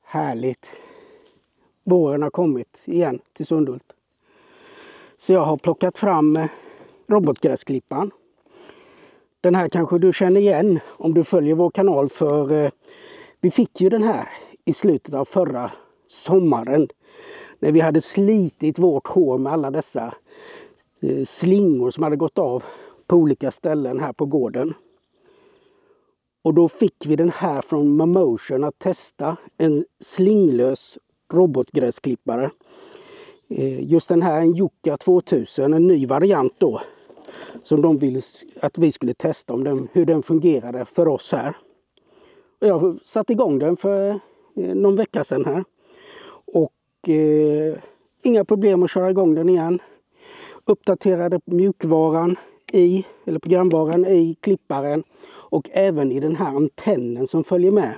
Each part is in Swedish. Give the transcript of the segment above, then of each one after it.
Härligt. Våren har kommit igen till Sundhult. Så jag har plockat fram robotgräsklippan. Den här kanske du känner igen om du följer vår kanal, för vi fick ju den här i slutet av förra sommaren. När vi hade slitit vårt hår med alla dessa slingor som hade gått av på olika ställen här på gården. Och då fick vi den här från Mamotion att testa en slinglös robotgräsklippare. Just den här är en Yucca 2000, en ny variant då. Som de ville att vi skulle testa om hur den fungerade för oss här. Och jag satte igång den för någon vecka sedan här. Och inga problem att köra igång den igen. Uppdaterade mjukvaran eller programvaran i klipparen. Och även i den här antennen som följer med.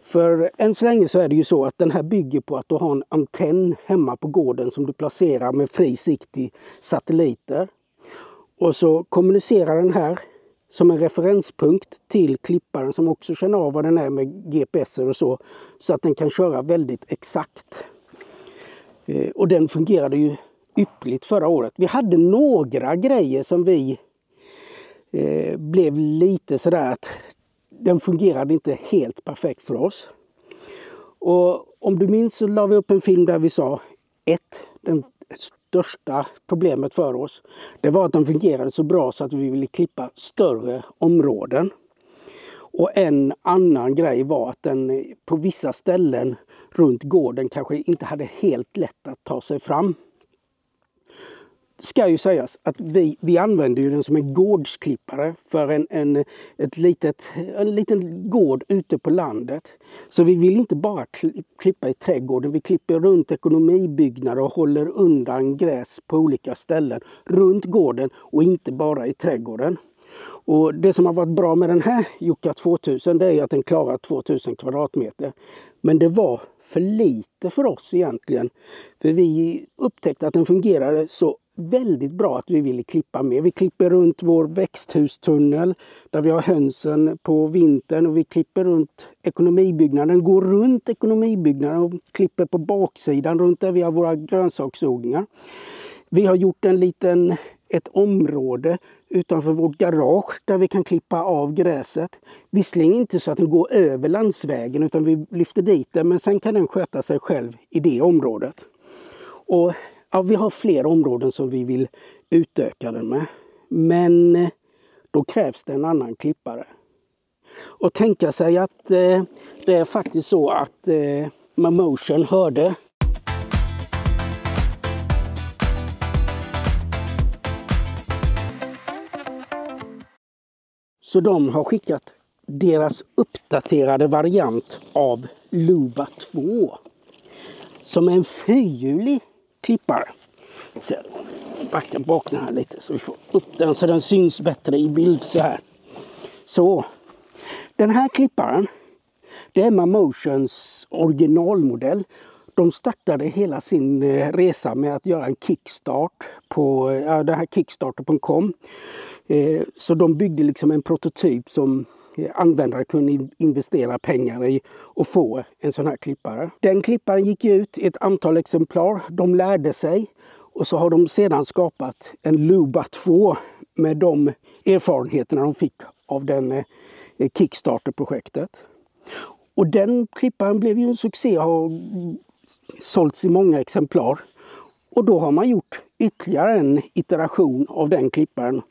För än så länge så är det ju så att den här bygger på att du har en antenn hemma på gården som du placerar med fri sikt i satelliter. Och så kommunicerar den här som en referenspunkt till klipparen som också känner av vad den är med GPS och så att den kan köra väldigt exakt. Och den fungerade ju ypperligt förra året. Vi hade några grejer som vi blev lite sådär att den fungerade inte helt perfekt för oss. Och om du minns så la vi upp en film där vi sa den största problemet för oss, det var att den fungerade så bra så att vi ville klippa större områden. Och en annan grej var att den på vissa ställen runt gården kanske inte hade helt lätt att ta sig fram. Det ska ju sägas att vi använder ju den som en gårdsklippare för en liten gård ute på landet. Så vi vill inte bara klippa i trädgården, vi klipper runt ekonomibyggnader och håller undan gräs på olika ställen runt gården och inte bara i trädgården. Och det som har varit bra med den här Yucca 2000 det är att den klarar 2000 kvadratmeter. Men det var för lite för oss egentligen. För vi upptäckte att den fungerade så väldigt bra att vi ville klippa mer. Vi klipper runt vår växthustunnel där vi har hönsen på vintern och vi klipper runt ekonomibyggnaden. Går runt ekonomibyggnaden och klipper på baksidan runt där vi har våra grönsaksodlingar. Vi har gjort ett område utanför vårt garage där vi kan klippa av gräset. Visserligen inte så att den går över landsvägen utan vi lyfter dit den, men sen kan den sköta sig själv i det området. Och ja, vi har fler områden som vi vill utöka den med. Men då krävs det en annan klippare. Och tänka sig att det är faktiskt så att Mamotion hörde. Så de har skickat deras uppdaterade variant av Luba 2. Som är en fyrhjulig klippare. Så jag backar bak den här lite så vi får upp den så den syns bättre i bild så här. Så, den här klipparen, det är Mamotions originalmodell. De startade hela sin resa med att göra en kickstart på det här kickstarter.com. Så de byggde liksom en prototyp som användare kunde investera pengar i och få en sån här klippare. Den klipparen gick ut i ett antal exemplar. De lärde sig och så har de sedan skapat en Luba 2 med de erfarenheterna de fick av den Kickstarter-projektet. Och den klipparen blev ju en succé och har sålts i många exemplar. Och då har man gjort ytterligare en iteration av den klipparen.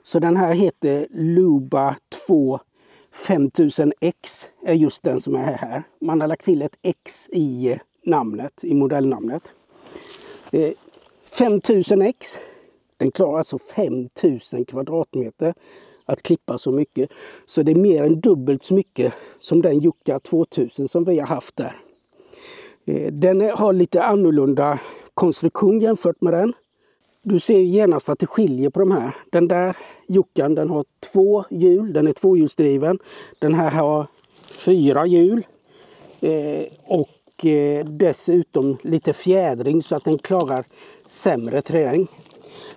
Så den här heter Luba 2 5000X är just den som är här. Man har lagt till ett X i namnet, i modellnamnet. 5000X, den klarar alltså 5000 kvadratmeter att klippa så mycket. Så det är mer än dubbelt så mycket som den Yucca 2000 som vi har haft där. Den har lite annorlunda konstruktion jämfört med den. Du ser genast att det skiljer på de här. Den där Yuccan, den har 2 hjul, den är 2-hjulsdriven. Den här har 4 hjul och dessutom lite fjädring så att den klarar sämre terräng.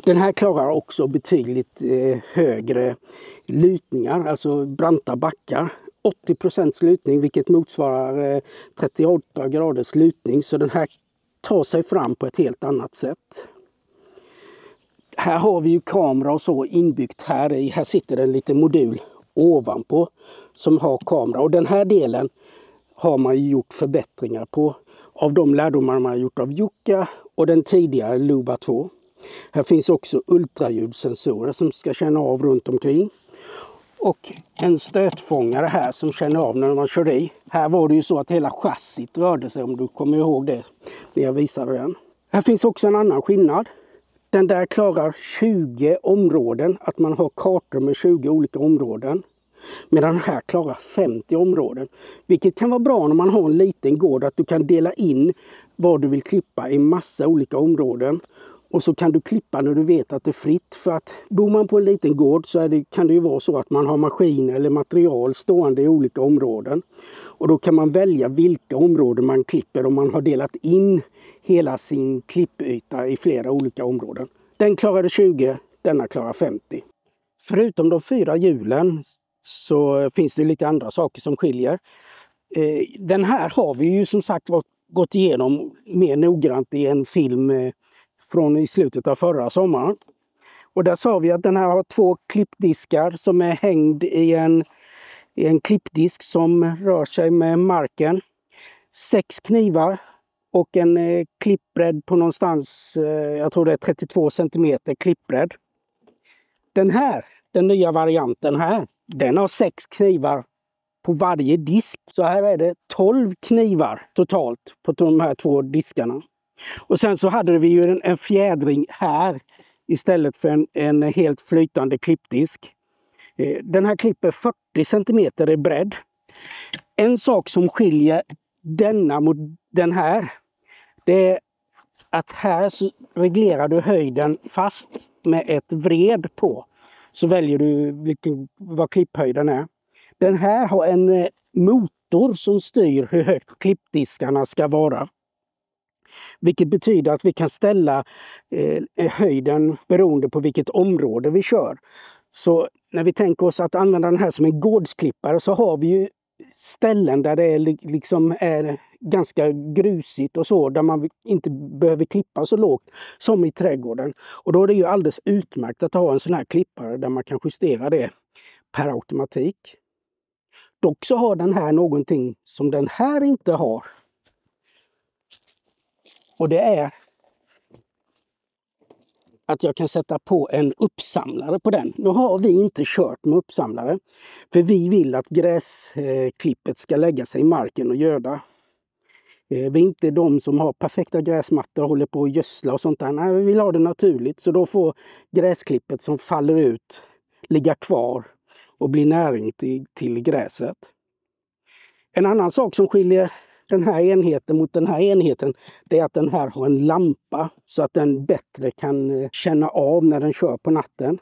Den här klarar också betydligt högre lutningar, alltså branta backar. 80% slutning, vilket motsvarar 38 graders slutning. Så den här tar sig fram på ett helt annat sätt. Här har vi ju kamera och så inbyggt här i. Här sitter en liten modul ovanpå som har kamera. Och den här delen har man ju gjort förbättringar på av de lärdomar man har gjort av Yucca och den tidigare Luba 2. Här finns också ultraljudssensorer som ska känna av runt omkring. Och en stötfångare här som känner av när man kör i. Här var det ju så att hela chassit rörde sig, om du kommer ihåg det när jag visade den. Här finns också en annan skillnad. Den där klarar 20 områden, att man har kartor med 20 olika områden. Medan den här klarar 50 områden. Vilket kan vara bra när man har en liten gård, att du kan dela in vad du vill klippa i massa olika områden. Och så kan du klippa när du vet att det är fritt. För att bor man på en liten gård så kan det ju vara så att man har maskiner eller material stående i olika områden. Och då kan man välja vilka områden man klipper om man har delat in hela sin klippyta i flera olika områden. Den klarade 20, denna klarar 50. Förutom de 4 hjulen så finns det lite andra saker som skiljer. Den här har vi ju som sagt gått igenom mer noggrant i en film från i slutet av förra sommaren. Och där sa vi att den här har 2 klippdiskar som är hängd i en klippdisk som rör sig med marken. 6 knivar och en klippbredd på någonstans, jag tror det är 32 cm klippbredd. Den här, den nya varianten här, den har 6 knivar på varje disk. Så här är det 12 knivar totalt på de här 2 diskarna. Och sen så hade vi ju en fjädring här istället för en helt flytande klippdisk. Den här klipper 40 cm i bredd. En sak som skiljer denna mot den här, det är att här så reglerar du höjden fast med ett vred på. Så väljer du vad klipphöjden är. Den här har en motor som styr hur högt klippdiskarna ska vara. Vilket betyder att vi kan ställa höjden beroende på vilket område vi kör. Så när vi tänker oss att använda den här som en gårdsklippare så har vi ju ställen där det är ganska grusigt och så, där man inte behöver klippa så lågt som i trädgården. Och då är det ju alldeles utmärkt att ha en sån här klippare där man kan justera det per automatik. Dock så har den här någonting som den här inte har. Och det är att jag kan sätta på en uppsamlare på den. Nu har vi inte kört med uppsamlare. För vi vill att gräsklippet ska lägga sig i marken och göda. Vi är inte de som har perfekta gräsmattor och håller på att gödsla och sånt där. Nej, vi vill ha det naturligt. Så då får gräsklippet som faller ut ligga kvar och bli näring till gräset. En annan sak som skiljer den här enheten mot den här enheten, det är att den här har en lampa så att den bättre kan känna av när den kör på natten.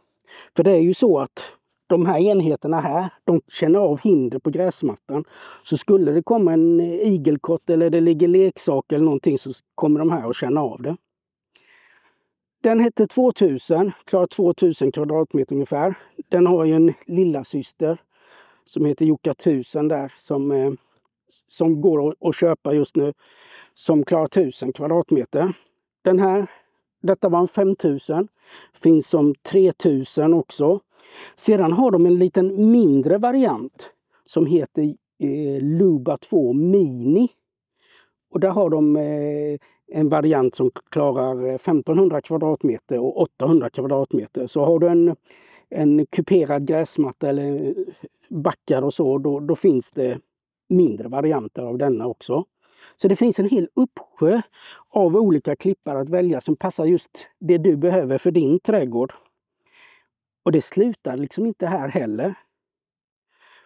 För det är ju så att de här enheterna här, de känner av hinder på gräsmattan. Så skulle det komma en igelkott eller det ligger leksaker eller någonting så kommer de här att känna av det. Den hette 2000, klarar 2000 kvadratmeter ungefär. Den har ju en lilla syster som heter Yucca 1000 där som går att köpa just nu, som klarar 1000 kvadratmeter. Detta var en 5000, finns som 3000 också. Sedan har de en liten mindre variant som heter Luba 2 Mini. Och där har de en variant som klarar 1500 kvadratmeter och 800 kvadratmeter. Så har du en kuperad gräsmatta eller backar och så, då finns det mindre varianter av denna också. Så det finns en hel uppsjö av olika klippare att välja som passar just det du behöver för din trädgård. Och det slutar liksom inte här heller.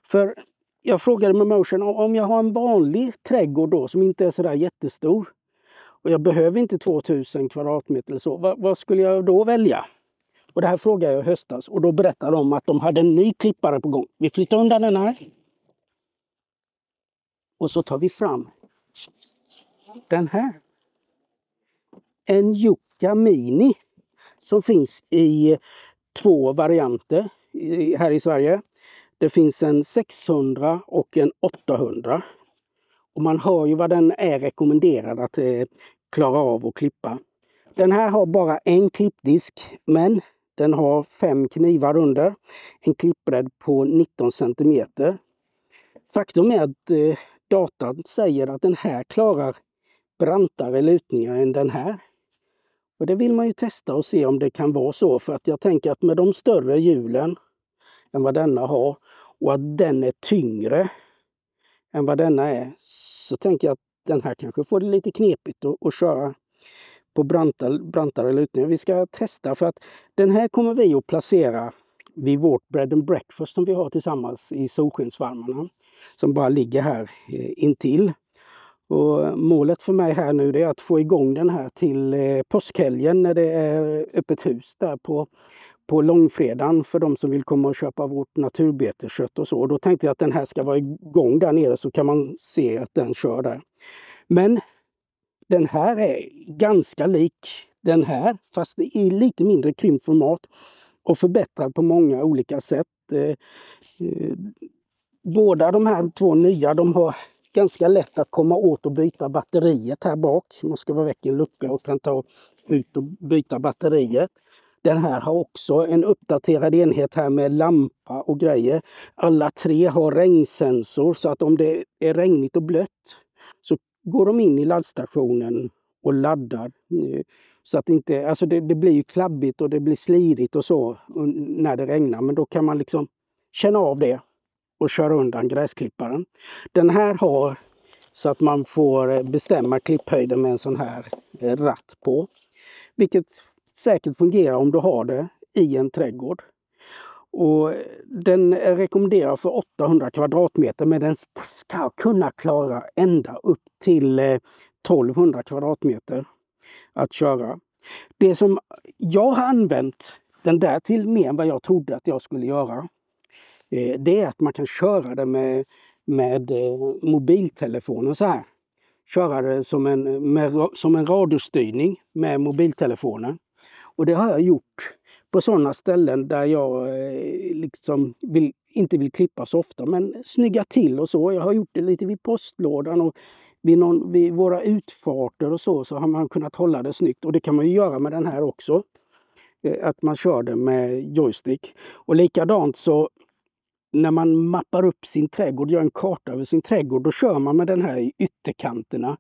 För jag frågade med Motion om jag har en vanlig trädgård då som inte är sådär jättestor och jag behöver inte 2000 kvadratmeter eller så, vad skulle jag då välja? Och det här frågade jag i höstas och då berättade de att de hade en ny klippare på gång. Vi flyttar undan den här. Och så tar vi fram den här. En Yucca Mini som finns i 2 varianter här i Sverige. Det finns en 600 och en 800. Och man hör ju vad den är rekommenderad att klara av att klippa. Den här har bara en klippdisk, men den har 5 knivar under. En klippbredd på 19 cm. Faktum är att datan säger att den här klarar brantare lutningar än den här. Och det vill man ju testa och se om det kan vara så. För att jag tänker att med de större hjulen än vad denna har och att den är tyngre än vad denna är, så tänker jag att den här kanske får det lite knepigt att köra på brantare lutningar. Vi ska testa, för att den här kommer vi att placera vid vårt bread and breakfast som vi har tillsammans i Solskensvarmarna, som bara ligger här intill. Och målet för mig här nu är att få igång den här till påskhelgen när det är öppet hus där på långfredagen för de som vill komma och köpa vårt naturbeteskött och så. Och då tänkte jag att den här ska vara igång där nere, så kan man se att den kör där. Men den här är ganska lik den här, fast det är lite mindre krympt format och förbättrad på många olika sätt. Båda de här två nya, de har ganska lätt att komma åt och byta batteriet här bak. Man ska vara väck en lucka och kan ta ut och byta batteriet. Den här har också en uppdaterad enhet här med lampa och grejer. Alla tre har regnsensor, så att om det är regnigt och blött så går de in i laddstationen och laddar. Så att inte, alltså det blir ju klabbigt och det blir slirigt och så när det regnar, men då kan man liksom känna av det och köra undan gräsklipparen. Den här har så att man får bestämma klipphöjden med en sån här ratt på. Vilket säkert fungerar om du har det i en trädgård. Och den är rekommenderad för 800 kvadratmeter, men den ska kunna klara ända upp till 1200 kvadratmeter att köra. Det som jag har använt den där till mer än vad jag trodde att jag skulle göra, det är att man kan köra det med mobiltelefonen så här. Köra det som en radiostyrning med mobiltelefonen. Och det har jag gjort på sådana ställen där jag liksom inte vill klippa så ofta, men snygga till och så. Jag har gjort det lite vid postlådan och vid våra utfarter och så har man kunnat hålla det snyggt. Och det kan man ju göra med den här också. Att man kör det med joystick. Och likadant så när man mappar upp sin trädgård, gör en karta över sin trädgård, då kör man med den här i ytterkanterna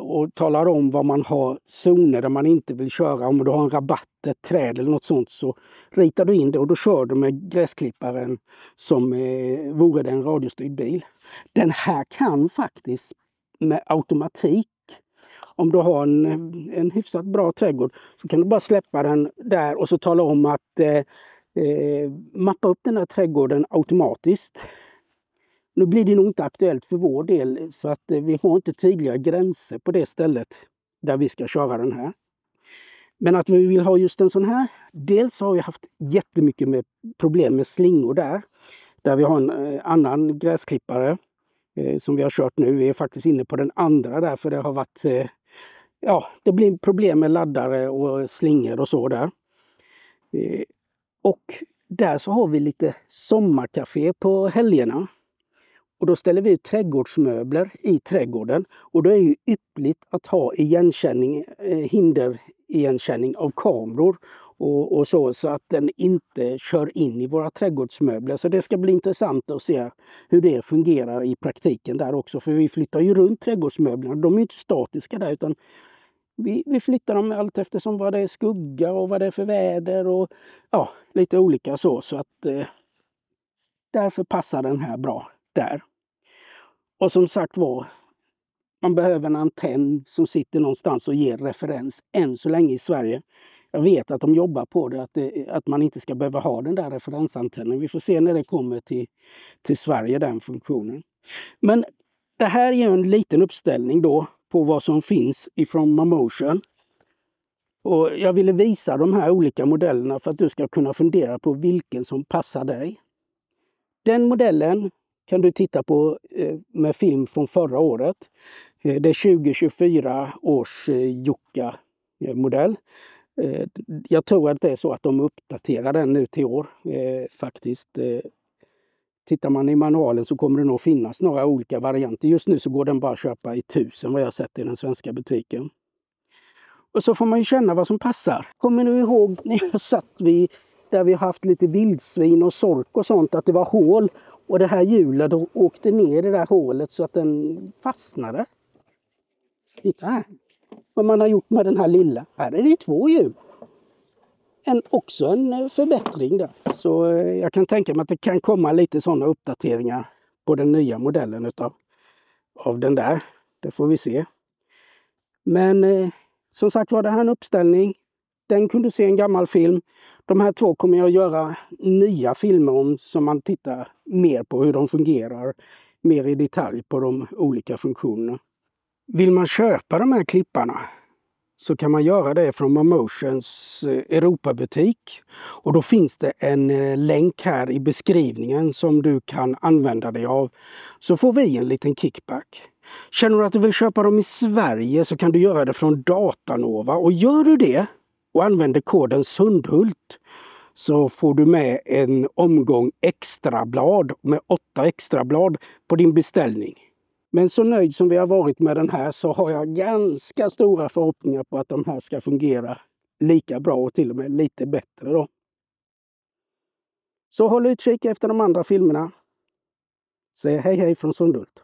och talar om vad man har zoner där man inte vill köra. Om du har en rabatt, ett träd eller något sånt, så ritar du in det och då kör du med gräsklipparen som vore det en radiostyrd bil. Den här kan faktiskt med automatik, om du har en hyfsat bra trädgård, så kan du bara släppa den där och så tala om att mappa upp den här trädgården automatiskt. Nu blir det nog inte aktuellt för vår del, så att vi har inte tydliga gränser på det stället där vi ska köra den här. Men att vi vill ha just en sån här, dels har vi haft jättemycket med problem med slingor där vi har en annan gräsklippare som vi har kört nu. Vi är faktiskt inne på den andra där, för det har varit, det blir problem med laddare och slingor och så där. Och där så har vi lite sommarkafé på helgerna. Och då ställer vi ut trädgårdsmöbler i trädgården. Och då är det ju yppligt att ha hinderigenkänning av kameror och så att den inte kör in i våra trädgårdsmöbler. Så det ska bli intressant att se hur det fungerar i praktiken där också. För vi flyttar ju runt trädgårdsmöblerna. De är inte statiska där, utan vi flyttar dem allt eftersom vad det är skugga och vad det är för väder och lite olika så. Så att därför passar den här bra där. Och som sagt man behöver en antenn som sitter någonstans och ger referens än så länge i Sverige. Jag vet att de jobbar på det, att man inte ska behöva ha den där referensantennen. Vi får se när det kommer till Sverige, den funktionen. Men det här är en liten uppställning då på vad som finns ifrån Mamotion. Och jag ville visa de här olika modellerna för att du ska kunna fundera på vilken som passar dig. Den modellen kan du titta på med film från förra året. Det är 2024 års Jukka-modell. Jag tror att det är så att de uppdaterar den nu till år faktiskt. tittar man i manualen så kommer det nog finnas några olika varianter. Just nu så går den bara att köpa i 1000 vad jag har sett i den svenska butiken. Och så får man ju känna vad som passar. Kommer ni ihåg när jag satt där vi har haft lite vildsvin och sork och sånt, att det var hål och det här hjulet åkte ner i det där hålet så att den fastnade. Titta här vad man har gjort med den här lilla. Här är det 2 hjul. Också en förbättring där. Så jag kan tänka mig att det kan komma lite sådana uppdateringar på den nya modellen av den där. Det får vi se. Men som sagt var det här en uppställning. Den kunde se en gammal film. De här 2 kommer jag att göra nya filmer om, så man tittar mer på hur de fungerar. Mer i detalj på de olika funktionerna. Vill man köpa de här klipparna så kan man göra det från Momotions Europabutik. Och då finns det en länk här i beskrivningen som du kan använda dig av. Så får vi en liten kickback. Känner du att du vill köpa dem i Sverige så kan du göra det från Datanova. Och gör du det och använder koden Sundhult så får du med en omgång extrablad med 8 extrablad på din beställning. Men så nöjd som vi har varit med den här så har jag ganska stora förhoppningar på att de här ska fungera lika bra och till och med lite bättre då. Så håll utkik efter de andra filmerna. Säg hej hej från Sundhult.